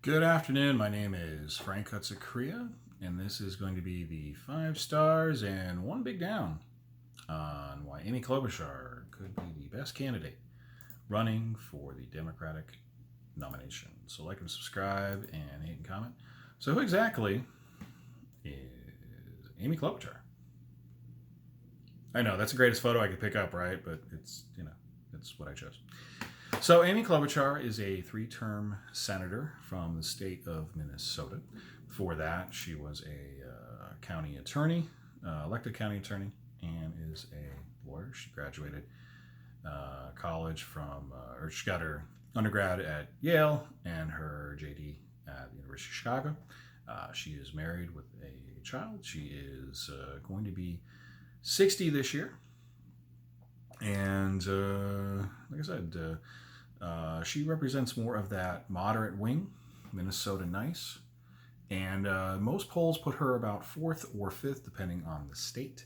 Good afternoon. My name is Frank Hutzakria, and this is going to be the 5 stars and one big down on why Amy Klobuchar could be the best candidate running for the Democratic nomination. So like and subscribe and hate and comment. So who exactly is Amy Klobuchar? I know that's the greatest photo I could pick up, right? But it's what I chose. So Amy Klobuchar is a 3-term senator from the state of Minnesota. Before that, she was a county attorney, elected county attorney, and is a lawyer. She graduated college or she got her undergrad at Yale and her JD at the University of Chicago. She is married with a child. She is going to be 60 this year. And like I said, she represents more of that moderate wing, Minnesota nice. And most polls put her about 4th or 5th, depending on the state.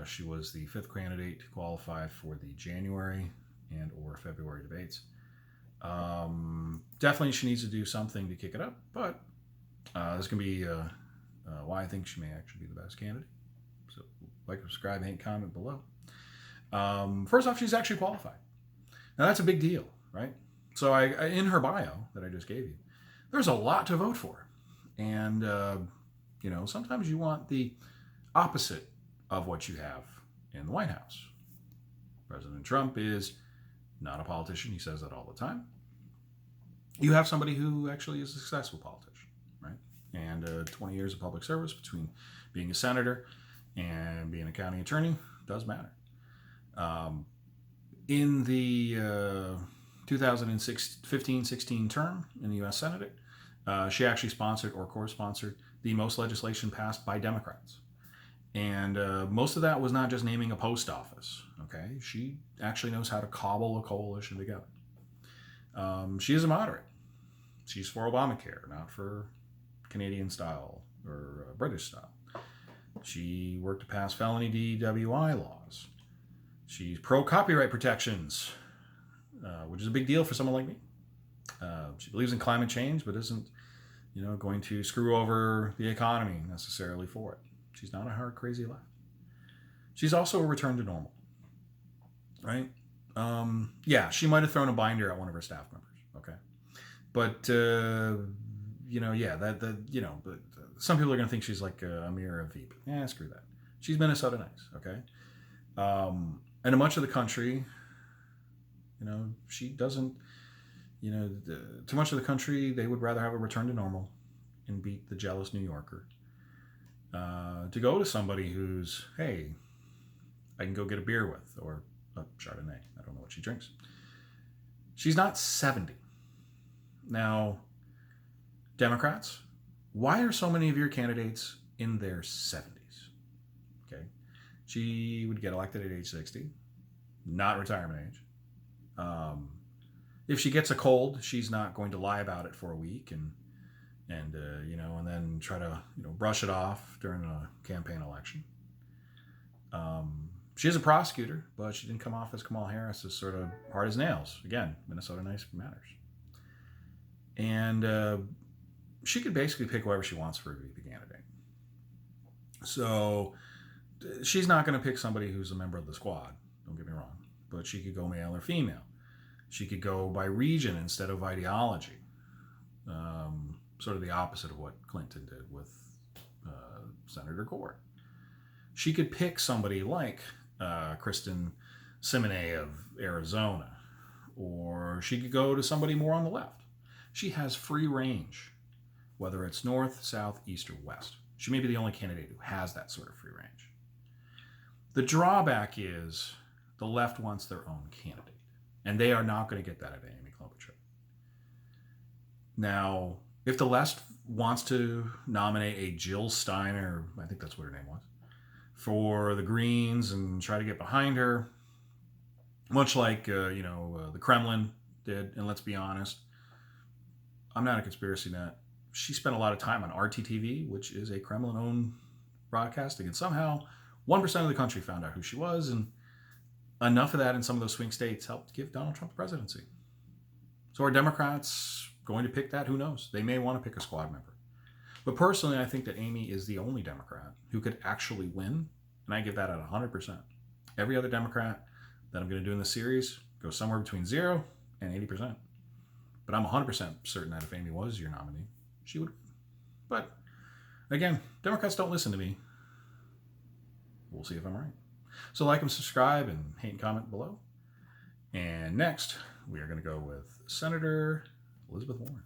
She was the 5th candidate to qualify for the January and or February debates. Definitely she needs to do something to kick it up, but this can be why I think she may actually be the best candidate. So like, subscribe, hate, comment below. First off, she's actually qualified. Now that's a big deal, right? So I in her bio that I just gave you, there's a lot to vote for. And, sometimes you want the opposite of what you have in the White House. President Trump is not a politician. He says that all the time. You have somebody who actually is a successful politician, right? And 20 years of public service between being a senator and being a county attorney does matter. In the 2015-16 term in the U.S. Senate, she actually sponsored or co-sponsored the most legislation passed by Democrats. And most of that was not just naming a post office, okay? She actually knows how to cobble a coalition together. She is a moderate. She's for Obamacare, not for Canadian style or British style. She worked to pass felony DWI laws. She's pro-copyright protections, which is a big deal for someone like me. She believes in climate change, but isn't, going to screw over the economy necessarily for it. She's not a hard, crazy left. She's also a return to normal, right? She might have thrown a binder at one of her staff members, okay? But, but some people are going to think she's like a mirror of Veep. Yeah, screw that. She's Minnesota nice, okay? And in much of the country, she doesn't, too much of the country, they would rather have a return to normal and beat the jealous New Yorker. To go to somebody who's, hey, I can go get a beer with, or a Chardonnay. I don't know what she drinks. She's not 70. Now, Democrats, why are so many of your candidates in their 70s? Okay. She would get elected at age 60, not retirement age. If she gets a cold, she's not going to lie about it for a week and then try to brush it off during a campaign election. She is a prosecutor, but she didn't come off as Kamala Harris as sort of hard as nails. Again, Minnesota nice matters. And she could basically pick whoever she wants for a VP candidate. So she's not going to pick somebody who's a member of the squad, don't get me wrong, but she could go male or female. She could go by region instead of ideology, sort of the opposite of what Clinton did with Senator Gore. She could pick somebody like Kristen Simone of Arizona, or she could go to somebody more on the left. She has free range, whether it's north, south, east, or west. She may be the only candidate who has that sort of free range. The drawback is the left wants their own candidate, and they are not going to get that at Amy Klobuchar. Now, if the left wants to nominate a Jill Steiner, I think that's what her name was, for the Greens and try to get behind her, much like the Kremlin did, and let's be honest, I'm not a conspiracy nut. She spent a lot of time on RTTV, which is a Kremlin-owned broadcasting, and somehow 1% of the country found out who she was, and enough of that in some of those swing states helped give Donald Trump the presidency. So are Democrats going to pick that? Who knows? They may want to pick a squad member. But personally, I think that Amy is the only Democrat who could actually win, and I give that at 100%. Every other Democrat that I'm going to do in this series goes somewhere between 0 and 80%. But I'm 100% certain that if Amy was your nominee, she would. But again, Democrats don't listen to me. We'll see if I'm right. So like and subscribe and hate and comment below. And next, we are going to go with Senator Elizabeth Warren.